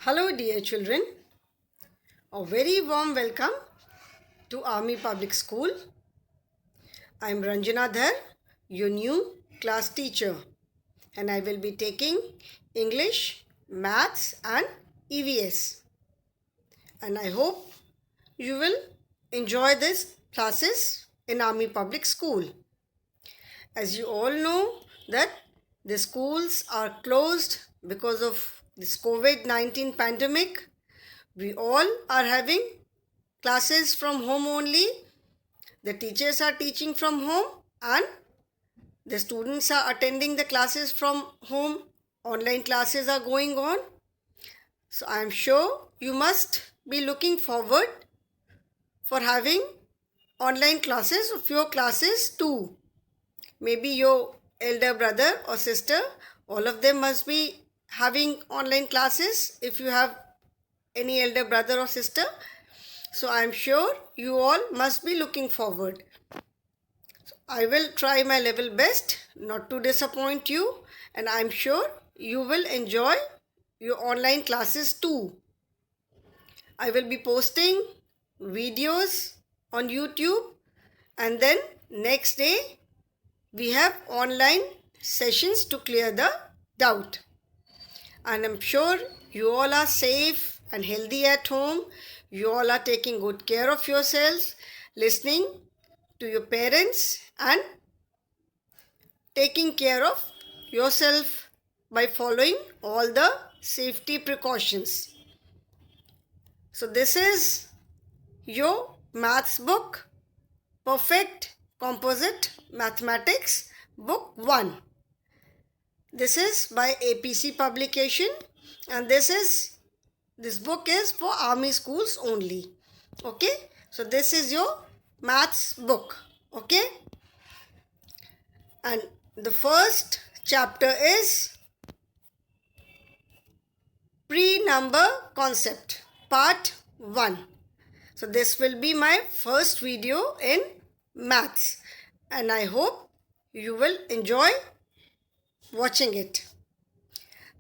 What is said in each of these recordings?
Hello, dear children. A very warm welcome to Army Public School. I am Ranjana Dhar, your new class teacher, and I will be taking English, Maths, and EVS. And I hope you will enjoy these classes in Army Public School. As you all know that the schools are closed because of this COVID-19 pandemic. We all are having classes from home only. The teachers are teaching from home and the students are attending the classes from home. Online classes are going on. So I am sure you must be looking forward for having online classes of your classes too. Maybe your elder brother or sister, all of them must be having online classes if you have any elder brother or sister. So I am sure you all must be looking forward. So I will try my level best not to disappoint you, and I am sure you will enjoy your online classes too. I will be posting videos on YouTube, and then next day we have online sessions to clear the doubt. And I'm sure you all are safe and healthy at home. You all are taking good care of yourselves, listening to your parents and taking care of yourself by following all the safety precautions. So this is your maths book, Perfect Composite Mathematics, Book 1. This is by APC publication, and this book is for army schools only. Okay, so this is your maths book. Okay, and the first chapter is pre-number concept, part 1. So this will be my first video in maths, and I hope you will enjoy watching it.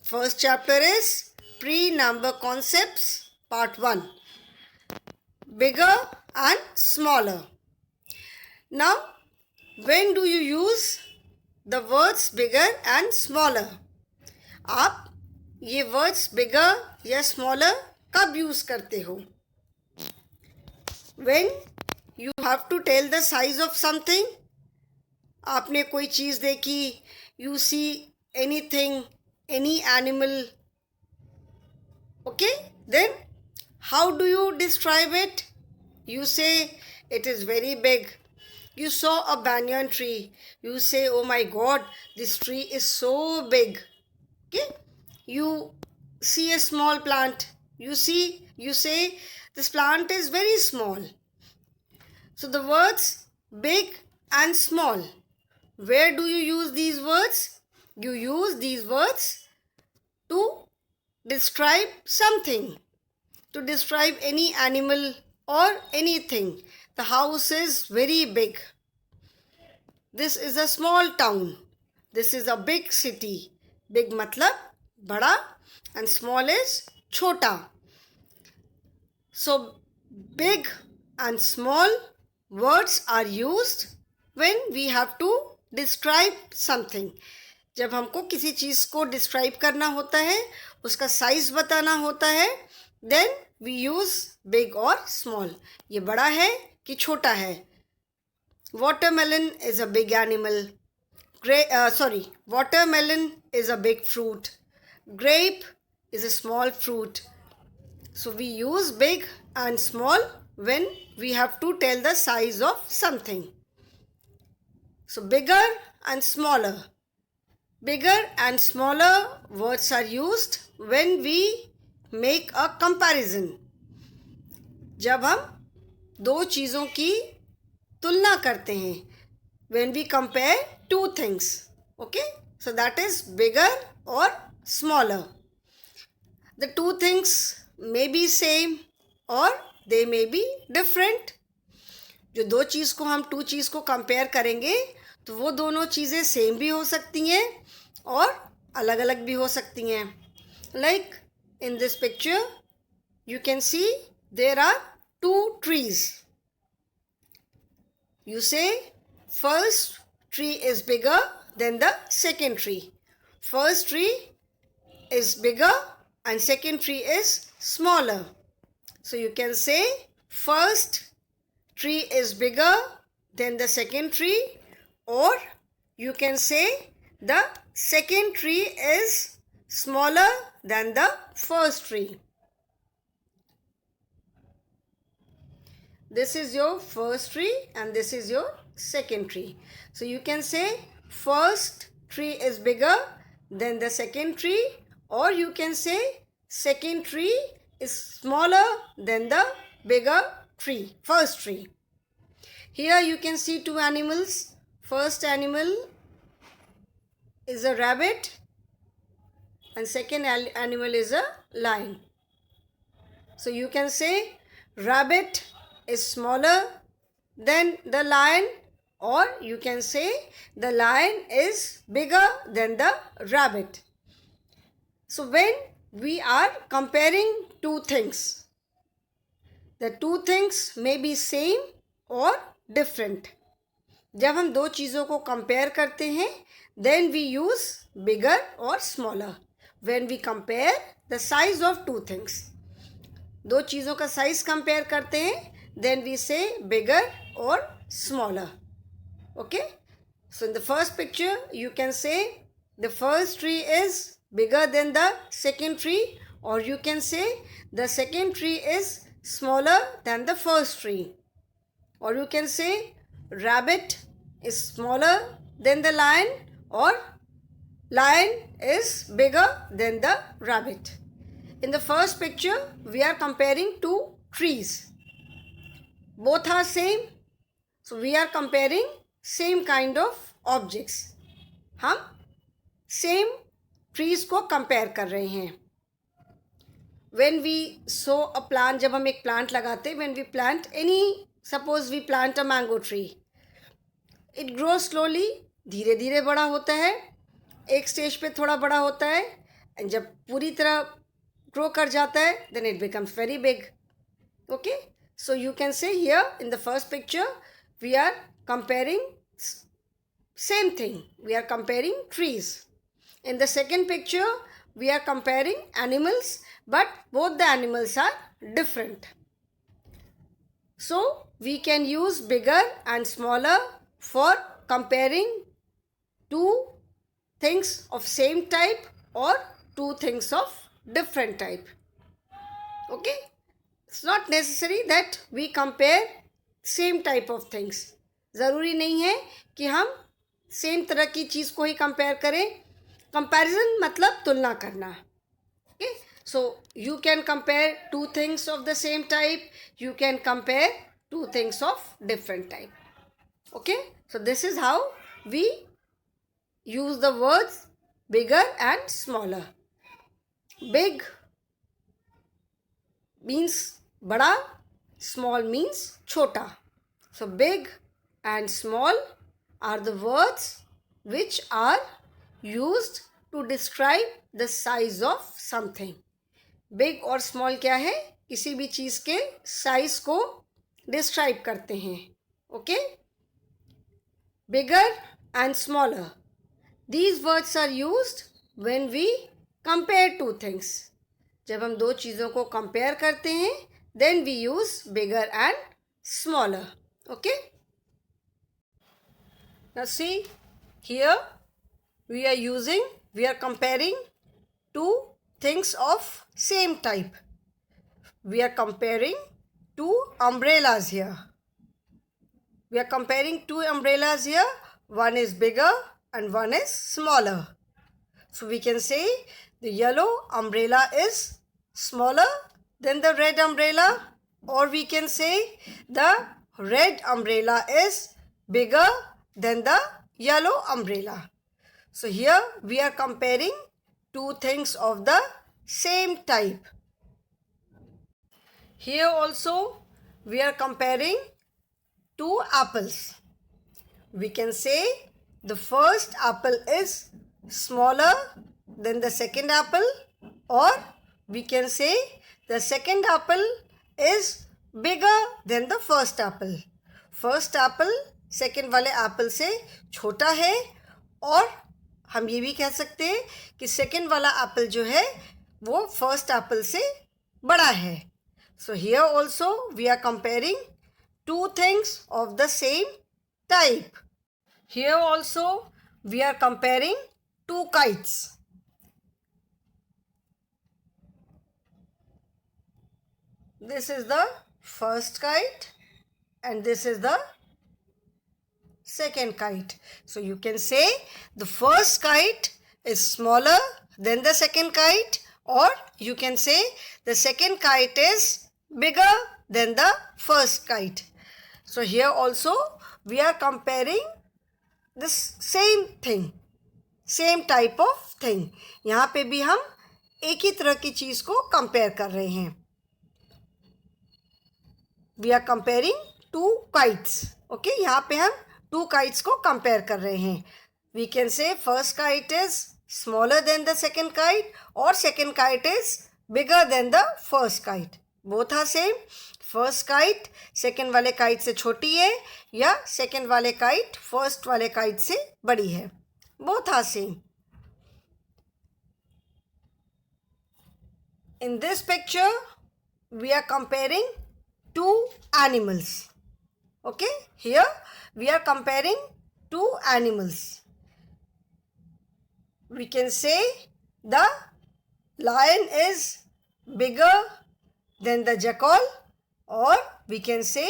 First chapter is pre-number concepts, part 1. Bigger and smaller. Now, when do you use the words bigger and smaller? आप ये words bigger या smaller कब use करते हो? When you have to tell the size of something. आपने कोई चीज़ देखी, you see anything, any animal. Okay, then how do you describe it? You say it is very big. You saw a banyan tree. You say, oh my God, this tree is so big. Okay, you see a small plant. You say this plant is very small. So the words big and small. Where do you use these words? You use these words to describe something, to describe any animal or anything. The house is very big. This is a small town. This is a big city. Big matlab bada and small is chota. So big and small words are used when we have to describe something. जब हमको किसी चीज़ को describe करना होता है, उसका size बताना होता है, देन वी यूज़ बिग और स्मॉल. ये बड़ा है कि छोटा है. Watermelon is a big animal. Watermelon is a big fruit. Grape is a small fruit. So we use big and small when we have to tell the size of something. So bigger and smaller. Bigger and smaller words are used when we make a comparison. जब हम दो चीज़ों की तुलना करते हैं. When we compare two things. Okay? So that is bigger or smaller. The two things may be same or they may be different. जो दो चीज़ को हम टू चीज़ को कंपेयर करेंगे तो वो दोनों चीज़ें सेम भी हो सकती हैं और अलग अलग भी हो सकती हैं. Like In this picture, you can see there are two trees. You say first tree is bigger than the second tree. First tree is bigger and second tree is smaller. So you can say first tree is bigger than the second tree, or you can say the second tree is smaller than the first tree. This is your first tree and this is your second tree. So you can say first tree is bigger than the second tree, or you can say second tree is smaller than the bigger tree, first tree. Here you can see two animals. First animal is a rabbit and second animal is a lion. So you can say rabbit is smaller than the lion, or you can say the lion is bigger than the rabbit. So when we are comparing two things, the two things may be same or different. जब हम दो चीज़ों को compare करते हैं, then we use bigger or smaller. When we compare the size of two things, दो चीज़ों का size compare करते हैं, then we say bigger or smaller. Okay? So in the first picture, you can say the first tree is bigger than the second tree, or you can say the second tree is smaller than the first tree, or you can say rabbit is smaller than the lion, or lion is bigger than the rabbit. In the first picture, we are comparing two trees. Both are same, so we are comparing same kind of objects. हम same trees को compare कर रहे हैं. When we sow a plant, जब हम एक plant लगाते हैं, when we plant any, suppose we plant a mango tree, it grows slowly, धीरे धीरे बड़ा होता है, एक स्टेज पे थोड़ा बड़ा होता है, and जब पूरी तरह grow कर जाता है, then it becomes very big. Okay? So you can say here in the first picture, we are comparing same thing. We are comparing trees. In the second picture, we are comparing animals, but both the animals are different. So we can use bigger and smaller for comparing two things of same type or two things of different type. Okay? It's not necessary that we compare same type of things. ज़रूरी नहीं है कि हम same तरह की चीज़ को ही compare करें. Comparison मतलब तुलना करना. Okay? So you can compare two things of the same type. You can compare two things of different type. Okay? So this is how we use the words bigger and smaller. Big means बड़ा, small means छोटा. So big and small are the words which are used to describe the size of something. Big और small क्या है? किसी भी चीज़ के size को describe करते हैं. Okay? Bigger and smaller. These words are used when we compare two things. जब हम दो चीज़ों को compare करते हैं, then we use bigger and smaller. Okay? Now see, here we are comparing two things of same type. We are comparing two umbrellas here. We are comparing two umbrellas here. One is bigger and one is smaller. So we can say the yellow umbrella is smaller than the red umbrella, or we can say the red umbrella is bigger than the yellow umbrella. So here we are comparing two things of the same type. Here also we are comparing two apples. We can say the first apple is smaller than the second apple, or we can say the second apple is bigger than the first apple. First apple second वाले apple से छोटा है, और हम ये भी कह सकते हैं कि second वाला apple जो है वो first apple से बड़ा है. So here also we are comparing two things of the same type. Here also we are comparing two kites. This is the first kite and this is the second kite. So you can say the first kite is smaller than the second kite, or you can say the second kite is bigger than the first kite. So here also we are comparing this same thing, same type of thing. यहाँ पे भी हम एक ही तरह की चीज़ को compare कर रहे हैं. We are comparing two kites. Okay, यहाँ पे हम two kites को compare कर रहे हैं. We can say first kite is smaller than the second kite, or second kite is bigger than the first kite. Both are same. First kite second वाले kite से छोटी है, या second वाले kite first वाले kite से बड़ी है. Both are same. In this picture we are comparing two animals. Okay, here we are comparing two animals. We can say the lion is bigger than the jackal, or we can say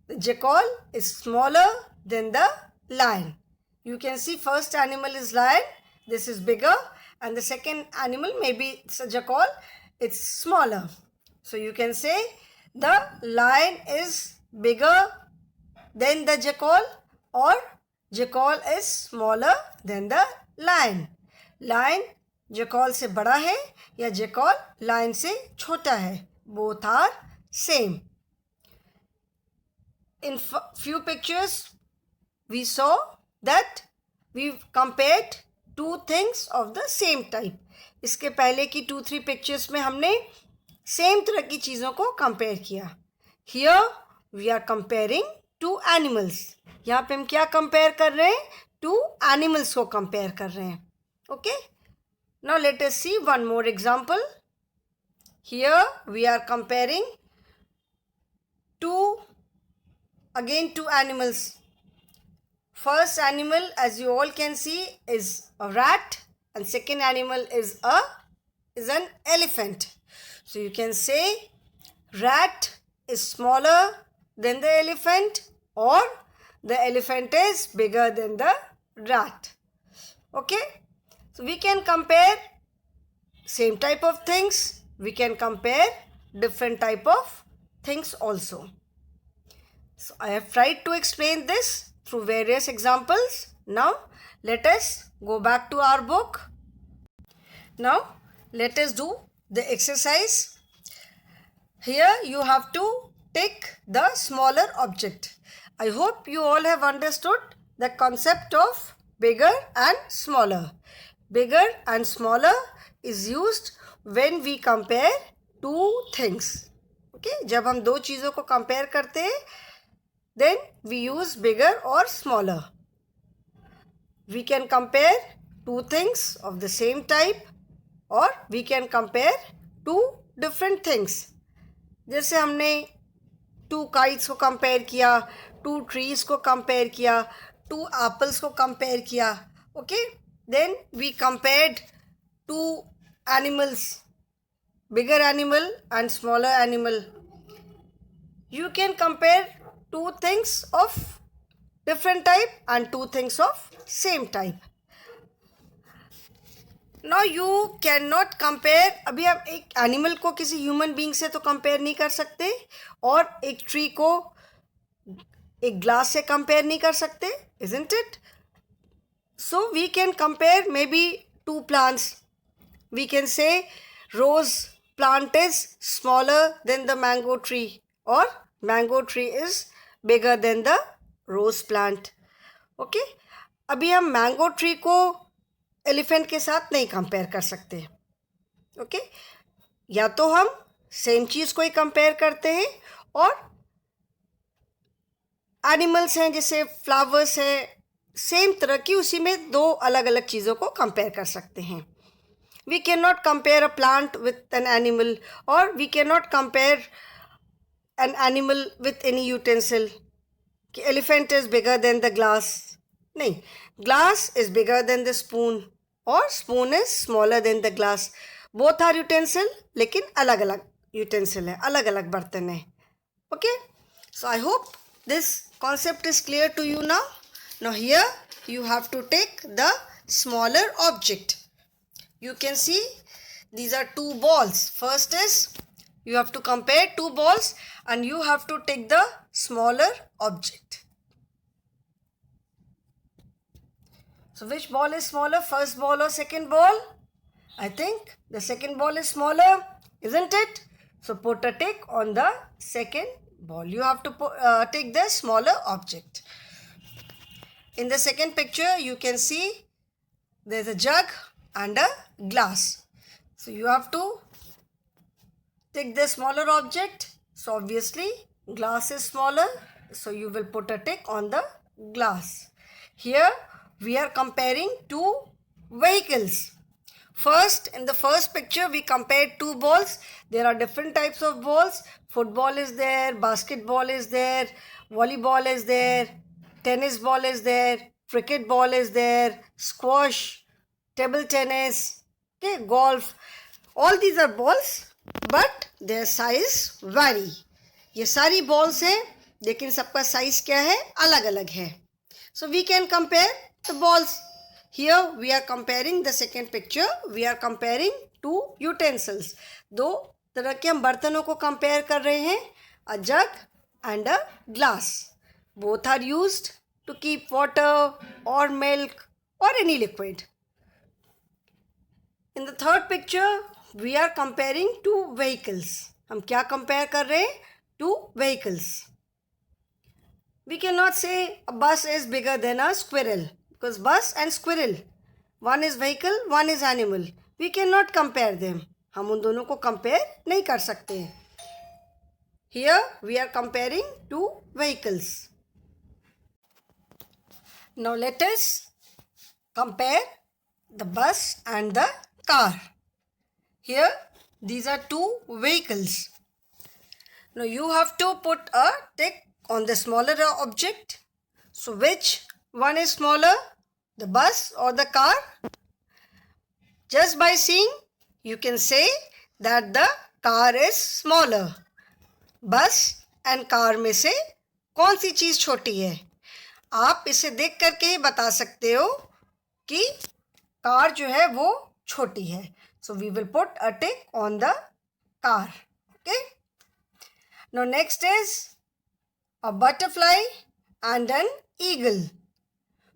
the jackal is smaller than the lion. You can see first animal is lion, this is bigger, and the second animal, maybe it's a jackal, it's smaller. So you can say the lion is bigger than the jackal, or jackal is smaller than the lion. Lion jackal से बड़ा है, या jackal lion से छोटा है. Both are same. In few pictures we saw that we compared two things of the same type. इसके पहले की 2-3 pictures में हमने सेम तरह की चीज़ों को कंपेयर किया. Here we are comparing two animals. यहाँ पे हम क्या कंपेयर कर रहे हैं? Two animals को कंपेयर कर रहे हैं. Okay? Now let us see one more example. Here we are comparing two animals. First animal, as you all can see, is a rat, and second animal is an elephant. So you can say rat is smaller than the elephant, or the elephant is bigger than the rat. Okay, so we can compare same type of things, we can compare different type of things also. So I have tried to explain this through various examples. Now let us go back to our book. Now let us do the exercise. Here you have to take the smaller object. I hope you all have understood the concept of bigger and smaller. Bigger and smaller is used when we compare two things. Okay, जब हम दो चीज़ों को compare करते हैं, then we use bigger or smaller. We can compare two things of the same type, or we can compare two different things. जैसे हमने two kites को compare किया, two trees को compare किया, two apples को compare किया. Okay, then we compared two animals, bigger animal and smaller animal. You can compare two things of different type and two things of same type. Now you cannot compare. अभी हम एक animal को किसी human being से तो compare नहीं कर सकते, और एक ट्री को एक ग्लास से कंपेयर नहीं कर सकते, isn't it? So we can compare maybe two plants. We can say rose plant is smaller than the mango tree, or mango tree is bigger than the rose plant. Okay, अभी हम mango tree को elephant के साथ नहीं compare कर सकते. Okay, या तो हम सेम चीज़ को ही कंपेयर करते हैं, और एनिमल्स हैं जैसे फ्लावर्स है, सेम तरह की, उसी में दो अलग अलग चीज़ों को कंपेयर कर सकते हैं. We cannot compare a plant with an animal, or we cannot compare an animal with any utensil. कि elephant is bigger than the glass. नहीं, glass is bigger than the spoon, और spoon is smaller than the glass. Both are utensil, लेकिन अलग अलग utensil है, अलग अलग बर्तन है. Okay, so I hope this concept is clear to you now. Now here you have to take the smaller object. You can see these are two balls. First is you have to compare two balls and you have to take the smaller object. So which ball is smaller, first ball or second ball? I think the second ball is smaller, isn't it? So put a tick on the second ball. You have to take the smaller object. In the second picture you can see there is a jug and a glass. So you have to take the smaller object. So obviously glass is smaller, so you will put a tick on the glass. Here we are comparing two vehicles. First, in the first picture we compared two balls. There are different types of balls. Football is there, basketball is there, volleyball is there, tennis ball is there, cricket ball is there, squash, table tennis, okay, golf. All these are balls, but their size vary. ये सारी balls हैं, लेकिन सबका size क्या है, अलग अलग है. So we can compare the balls. Here we are comparing the second picture. We are comparing two utensils. दो तरह के हम बर्तनों को compare कर रहे हैं. A jug and a glass. Both are used to keep water or milk or any liquid. In the third picture we are comparing two vehicles. हम क्या compare कर रहे हैं? Two vehicles. We cannot say a bus is bigger than a squirrel, because bus and squirrel, one is vehicle, one is animal. We cannot compare them. हम उन दोनों को compare नहीं कर सकते. Here we are comparing two vehicles. Now let us compare the bus and the car. Here these are two vehicles. Now you have to put a tick on the smaller object. So which one is smaller, the bus or the car? Just by seeing you can say that the car is smaller. बस and car में से कौन सी चीज़ छोटी है? आप इसे देख करके ही बता सकते हो कि कार जो है वो छोटी है. So we will put a tick on the car. Okay. Now next is a butterfly and an eagle.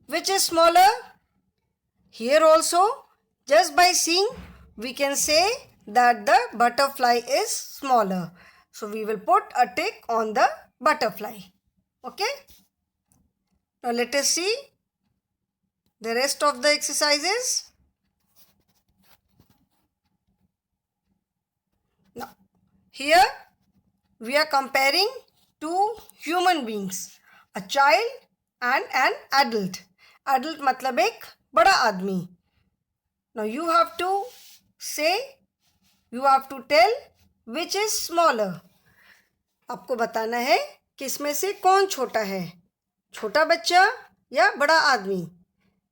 Which is smaller? Here also, just by seeing, we can say that the butterfly is smaller. So we will put a tick on the butterfly. Okay. Now let us see the rest of the exercises. Now here we are comparing two human beings. A child and an adult. Adult मतलब एक बड़ा आदमी. Now you have to say, you have to tell which is smaller. आपको बताना है कि इसमें से कौन छोटा है, छोटा बच्चा या बड़ा आदमी.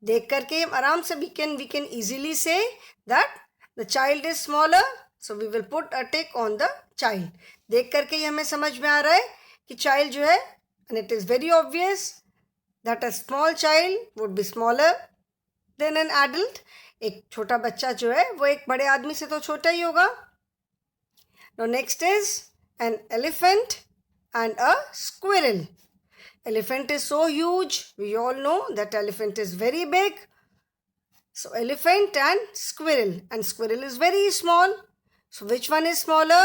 देख करके हम आराम से we can easily say that the child is smaller. So we will put a tick on the child. देख करके ही हमें समझ में आ रहा है कि child जो है, and it is very obvious that a small child would be smaller than an adult. एक छोटा बच्चा जो है वो एक बड़े आदमी से तो छोटा ही होगा. Now next is an elephant and a squirrel. Elephant is so huge. We all know that elephant is very big. So elephant and squirrel is very small. So which one is smaller?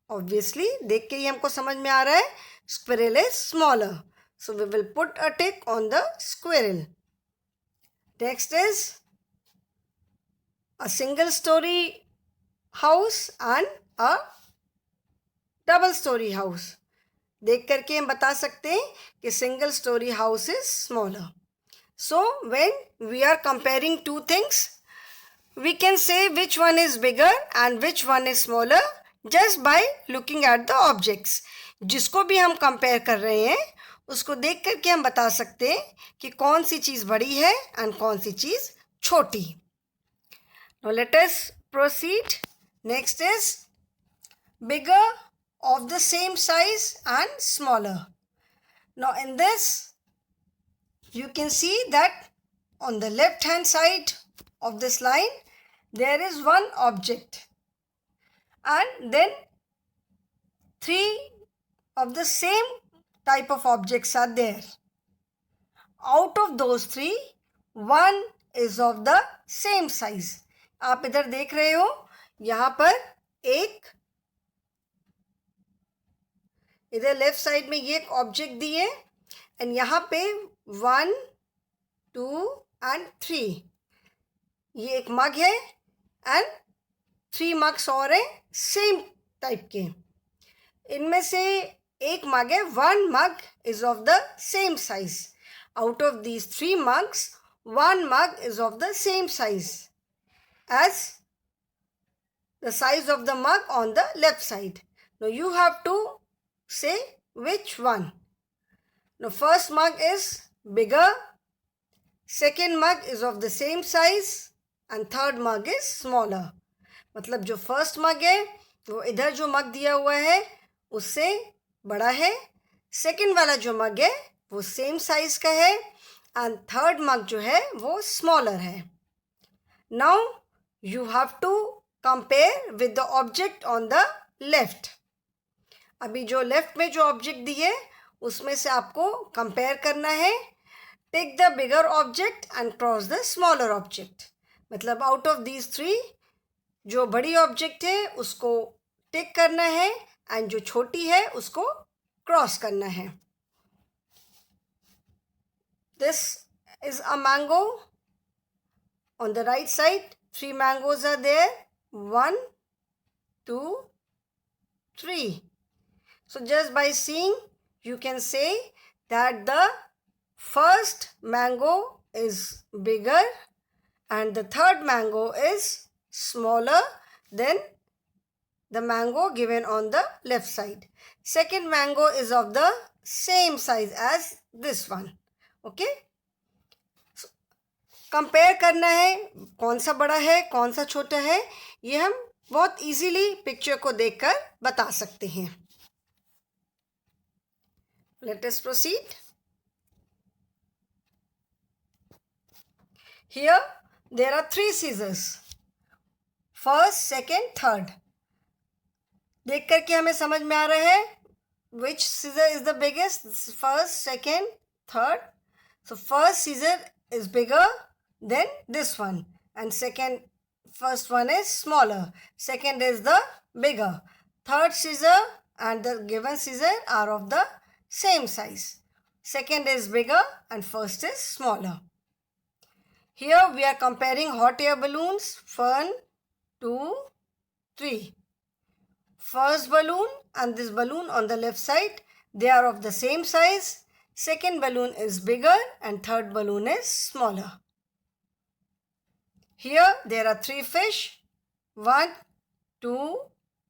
Obviously देख के ही हमको समझ में आ रहा है squirrel is smaller. So we will put a tick on the squirrel. Next is a single story house and a double story house. देख करके हम बता सकते हैं कि single story house is smaller. So when we are comparing two things, we can say which one is bigger and which one is smaller just by looking at the objects. जिसको भी हम compare कर रहे हैं उसको देख करके हम बता सकते हैं कि कौन सी चीज़ बड़ी है and कौन सी चीज़ छोटी. Now let us proceed. Next is bigger of the same size and smaller. Now in this you can see that on the left hand side of this line there is one object and then three of the same type of objects are there. Out of those three, one is of the same size. आप इधर देख रहे हो यहाँ पर एक इधर left side में ये एक ऑब्जेक्ट दिए एंड यहाँ पे 1, 2 and 3 ये एक मग है एंड 3 मग्स और हैं सेम टाइप के. इनमें से एक मग है, 1 mug is of the same size. Out of these 3 mugs, 1 mug is of the same size as the size of the mug on the left side. Now you have to say which one. Now first mug is bigger, second mug is of the same size and third mug is smaller. मतलब जो first मग है वो इधर जो मग दिया हुआ है उससे बड़ा है, सेकंड वाला जो मग है वो सेम साइज का है एंड थर्ड मग जो है वो स्मॉलर है. Now you have to compare with the object on the left. अभी जो लेफ्ट में जो ऑब्जेक्ट दिए उसमें से आपको कंपेयर करना है. Take the bigger object and cross the smaller object. मतलब आउट ऑफ दीज 3 जो बड़ी ऑब्जेक्ट है उसको टिक करना है एंड जो छोटी है उसको क्रॉस करना है. This is a mango. On the right side 3 mangoes are there. 1, 2, 3. So just by seeing you can say that the first mango is bigger and the third mango is smaller than the mango given on the left side. Second mango is of the same size as this one. Okay? So, compare करना है कौन सा बड़ा है कौन सा छोटा है ये हम बहुत easily पिक्चर को देखकर बता सकते हैं. Let us proceed. Here there are 3 scissors. First, second, third. देख करके हमें समझ में आ रहा है which scissor is the biggest. First, second, third. So first scissor is bigger than this one and first one is smaller. Second is the bigger. Third scissor and the given scissor are of the same size. Second is bigger and first is smaller. Here we are comparing hot air balloons. 1, 2, 3. First balloon and this balloon on the left side, they are of the same size. Second balloon is bigger and third balloon is smaller. Here there are 3 fish. 1, 2,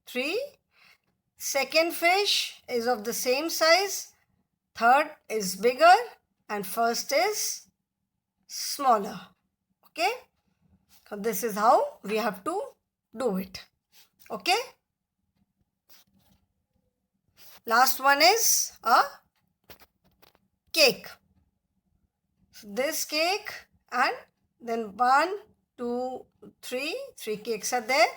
3. Second fish is of the same size. Third is bigger and first is smaller. Okay? So this is how we have to do it. Okay? Last one is a cake. So this cake and then 1, 2, 3 cakes are there.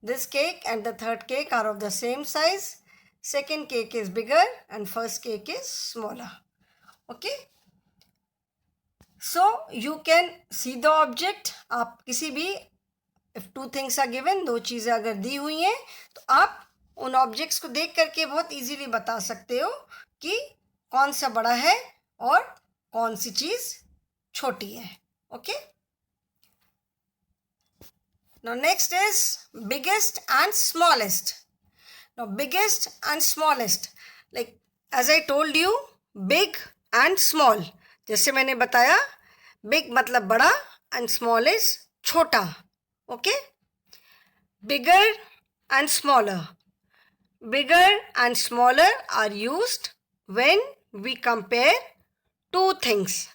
This cake and the third cake are of the same size. Second cake is bigger and first cake is smaller. Okay? So you can see the object. आप किसी भी if 2 things are given, 2 चीज़ें अगर दी हुई हैं तो आप उन ऑब्जेक्ट्स को देख करके बहुत इजीली बता सकते हो कि कौन सा बड़ा है और कौन सी चीज़ छोटी है. Okay? Now next is biggest and smallest. Now biggest and smallest, like as I told you, big and small. जैसे मैंने बताया, big मतलब बड़ा and small is छोटा. Okay? Bigger and smaller. Bigger and smaller are used when we compare two things.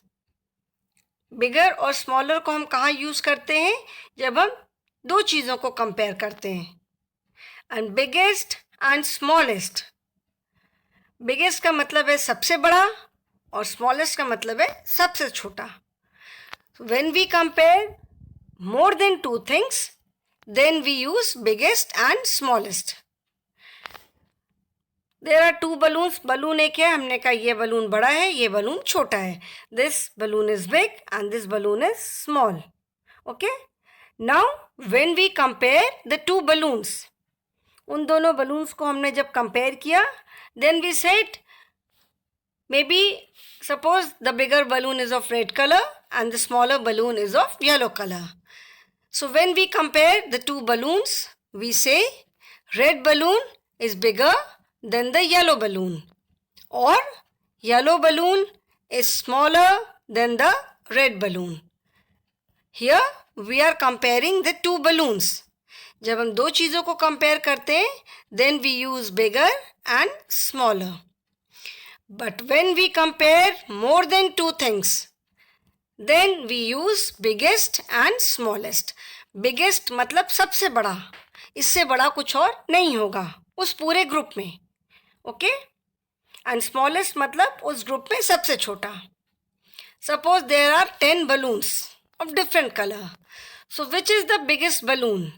बिगर और smaller को हम कहाँ यूज़ करते हैं? जब हम दो चीज़ों को कंपेयर करते हैं. And biggest and smallest. Biggest का मतलब है सबसे बड़ा और स्मॉलेस्ट का मतलब है सबसे छोटा. When we compare more than two things, then we use biggest and smallest. There are two balloons. Balloon एक है, हमने कहा ये बलून बड़ा है, ये बलून छोटा है. This balloon is big and this balloon is small. Okay. Now when we compare the two balloons, उन दोनों बलून्स को हमने जब कंपेयर किया, then we said may be suppose the bigger balloon is of red colour and the smaller balloon is of yellow colour. So when we compare the two balloons, we say red balloon is bigger than the yellow balloon, or yellow balloon is smaller than the red balloon. Here we are comparing the two balloons. जब हम दो चीज़ों को compare करते हैं, then we use bigger and smaller. But when we compare more than two things, then we use biggest and smallest. Biggest मतलब सबसे बड़ा, इससे बड़ा कुछ और नहीं होगा उस पूरे ग्रुप में. ओके. एंड स्मॉलेस्ट मतलब उस ग्रुप में सबसे छोटा. Suppose there are 10 balloons of different colour. So which is the biggest balloon?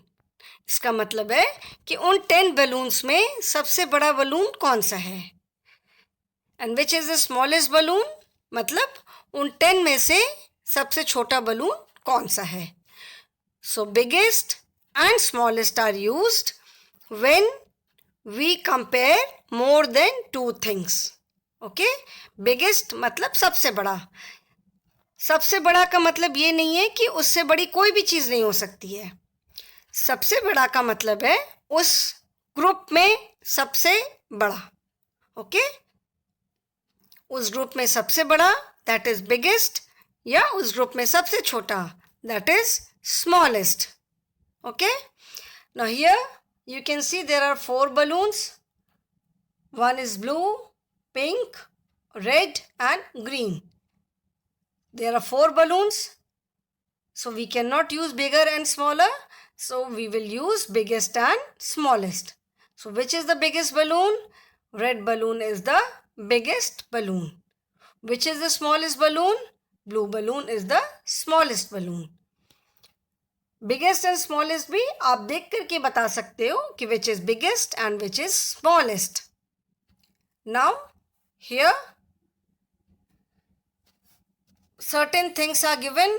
इसका मतलब है कि उन 10 बलून्स में सबसे बड़ा बलून कौन सा है. And which is the smallest balloon, मतलब उन 10 में से सबसे छोटा बलून कौन सा है. So biggest and smallest are used when we compare more than two things. Okay. Biggest मतलब सबसे बड़ा. सबसे बड़ा का मतलब ये नहीं है कि उससे बड़ी कोई भी चीज़ नहीं हो सकती है. सबसे बड़ा का मतलब है उस ग्रुप में सबसे बड़ा. ओके. उस ग्रुप में सबसे बड़ा, दैट इज बिगेस्ट, या उस ग्रुप में सबसे छोटा, that is smallest. Okay. Now here you can see there are 4 balloons. One is blue, pink, red and green. There are 4 balloons. So we cannot use bigger and smaller. So we will use biggest and smallest. So which is the biggest balloon? Red balloon is the biggest balloon. Which is the smallest balloon? Blue balloon is the smallest balloon. Biggest and smallest भी आप देख करके बता सकते हो कि which is biggest and which is smallest. Now here certain things are given.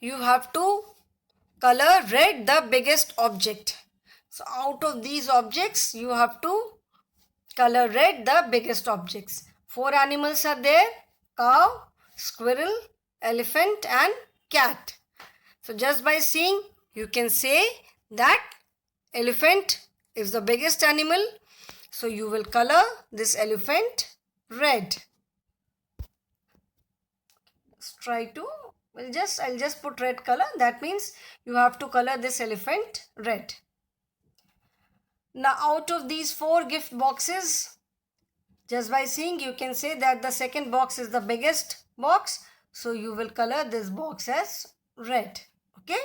You have to color red the biggest object. So out of these objects you have to color red the biggest objects. 4 animals are there: cow, squirrel, elephant and cat. So just by seeing, you can say that elephant is the biggest animal. So you will color this elephant red. Let's try to, I'll just put red color. That means you have to color this elephant red. Now out of these 4 gift boxes, just by seeing, you can say that the second box is the biggest box. So you will color this box as red. Okay.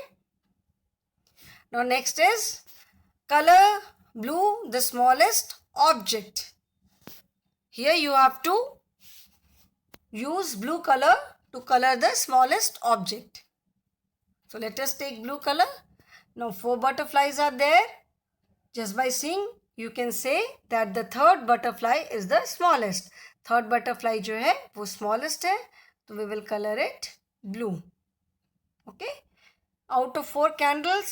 Now next is color blue the smallest object. Here you have to use blue color to color the smallest object. So let us take blue color. Now 4 butterflies are there. Just by seeing, you can say that the third butterfly is the smallest. Third butterfly जो है वो smallest है, तो we will color it blue. Okay. Out of 4 candles,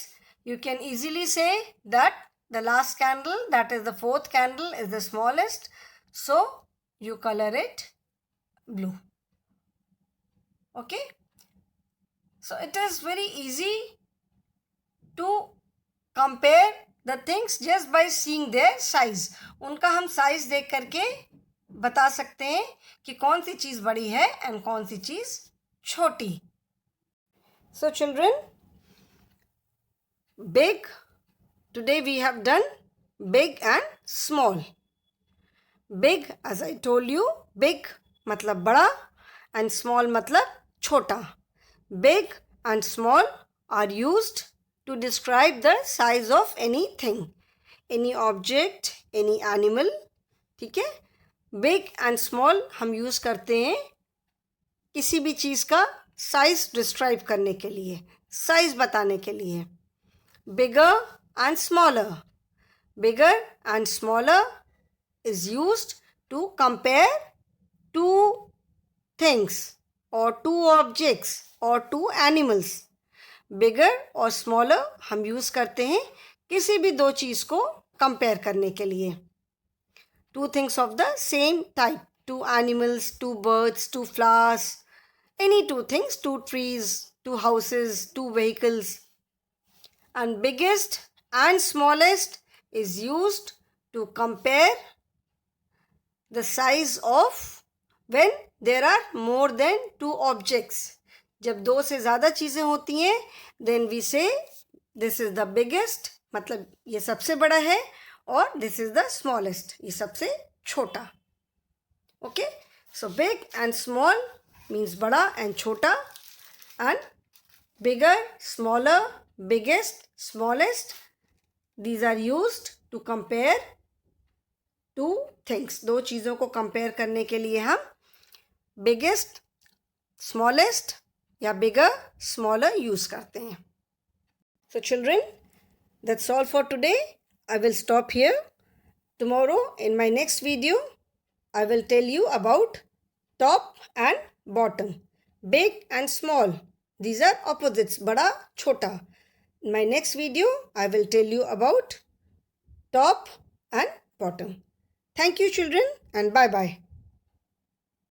you can easily say that the last candle, that is the 4th candle, is the smallest. So you color it blue. Okay. So it is very easy to compare the things just by seeing their size. उनका हम size देख करके बता सकते हैं कि कौन सी चीज़ बड़ी है एंड कौन सी चीज़ छोटी. So children, big, today we have done big and small. Big, as I told you, big मतलब बड़ा and small मतलब छोटा. Big and small are used to describe the size of anything, any object, any animal. ठीक है. Big and small हम use करते हैं किसी भी चीज़ का साइज डिस्क्राइब करने के लिए, साइज बताने के लिए. Bigger and smaller. Bigger and smaller is used to compare two things or two objects or two animals. Bigger और smaller हम यूज़ करते हैं किसी भी दो चीज़ को कंपेयर करने के लिए. Two things of the same type, two animals, two birds, two flowers, any two things, two trees, two houses, two vehicles. And biggest and smallest is used to compare the size of when there are more than two objects. जब दो से ज़्यादा चीज़ें होती हैं then we say this is the biggest, मतलब ये सबसे बड़ा है, और this is the smallest, ये सबसे छोटा. Okay, so big and small means बड़ा and छोटा, and bigger, smaller, biggest, smallest, these are used to compare two things. दो चीज़ों को compare करने के लिए हम biggest, smallest या bigger, smaller यूज़ करते हैं. So children, that's all for today. I will stop here. Tomorrow in my next video, I will tell you about top and bottom, big and small. These are opposites, bada, chota. In my next video, I will tell you about top and bottom. Thank you children and bye-bye.